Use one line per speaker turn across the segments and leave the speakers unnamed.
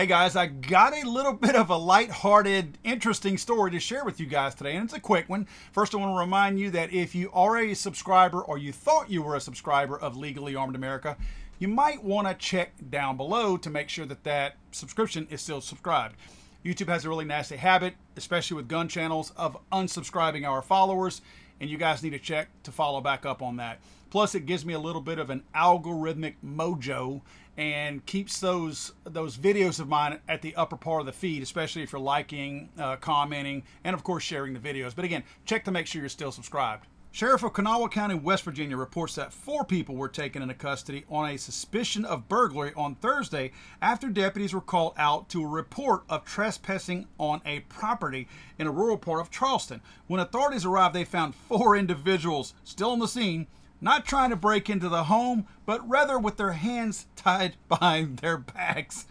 Hey guys, I got a little bit of a lighthearted, interesting story to share with you guys today, and it's a quick one. First, I want to remind you that if you are a subscriber or you thought you were a subscriber of Legally Armed America, you might want to check down below to make sure that that subscription is still subscribed. YouTube has a really nasty habit, especially with gun channels, of unsubscribing our followers, and you guys need to check to follow back up on that. Plus, it gives me a little bit of an algorithmic mojo and keeps those videos of mine at the upper part of the feed, especially if you're liking, commenting, and of course sharing the videos. But again, check to make sure you're still subscribed. Sheriff of Kanawha County, West Virginia reports that 4 people were taken into custody on a suspicion of burglary on Thursday after deputies were called out to a report of trespassing on a property in a rural part of Charleston. When authorities arrived, they found 4 individuals still on the scene, not trying to break into the home, but rather with their hands tied behind their backs.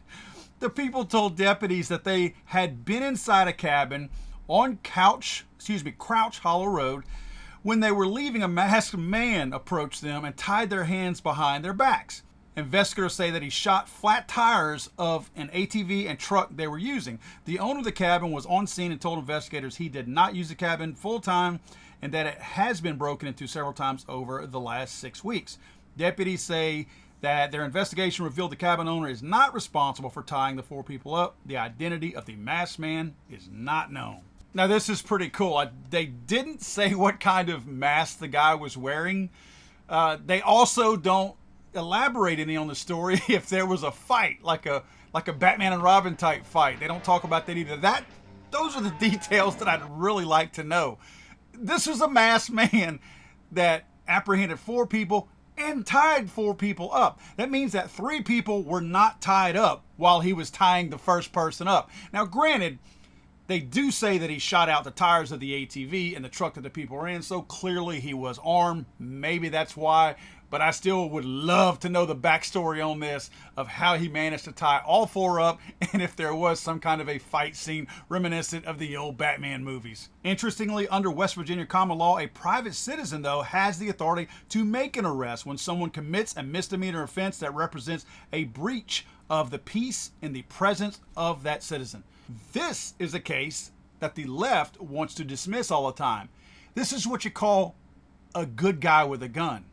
The people told deputies that they had been inside a cabin on Crouch Hollow Road. When they were leaving, a masked man approached them and tied their hands behind their backs. Investigators say that he shot flat tires of an ATV and truck they were using. The owner of the cabin was on scene and told investigators he did not use the cabin full time and that it has been broken into several times over the last 6 weeks. Deputies say that their investigation revealed the cabin owner is not responsible for tying the 4 people up. The identity of the masked man is not known. Now, this is pretty cool. They didn't say what kind of mask the guy was wearing. They also don't elaborate any on the story if there was a fight, like a Batman and Robin type fight. They don't talk about that either. Those are the details that I'd really like to know. This was a masked man that apprehended 4 people and tied 4 people up. That means that 3 people were not tied up while he was tying the first person up. Now, granted, they do say that he shot out the tires of the ATV and the truck that the people were in, so clearly he was armed. Maybe that's why, but I still would love to know the backstory on this of how he managed to tie all 4 up and if there was some kind of a fight scene reminiscent of the old Batman movies. Interestingly, under West Virginia common law, a private citizen, though, has the authority to make an arrest when someone commits a misdemeanor offense that represents a breach of the peace in the presence of that citizen. This is a case that the left wants to dismiss all the time. This is what you call a good guy with a gun.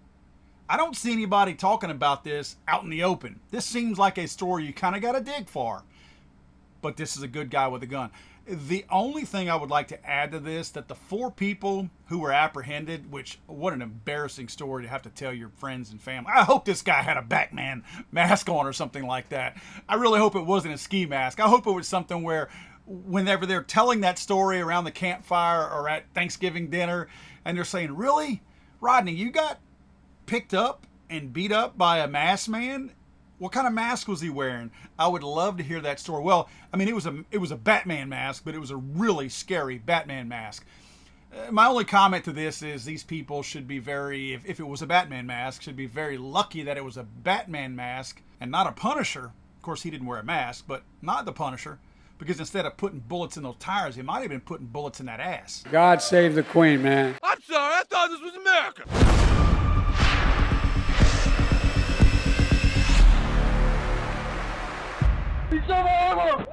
I don't see anybody talking about this out in the open. This seems like a story you kind of got to dig for. But this is a good guy with a gun. The only thing I would like to add to this, that the 4 people who were apprehended, which, what an embarrassing story to have to tell your friends and family. I hope this guy had a Batman mask on or something like that. I really hope it wasn't a ski mask. I hope it was something where whenever they're telling that story around the campfire or at Thanksgiving dinner, and they're saying, "Really, Rodney, you got picked up and beat up by a masked man? What kind of mask was he wearing?" I would love to hear that story. Well, I mean, it was a Batman mask, but it was a really scary Batman mask. My only comment to this is these people should be if it was a Batman mask, should be very lucky that it was a Batman mask and not a Punisher. Of course, he didn't wear a mask, but not the Punisher, because instead of putting bullets in those tires, he might have been putting bullets in that ass.
God save the Queen, man.
I'm sorry, I thought this was America.
He's so horrible!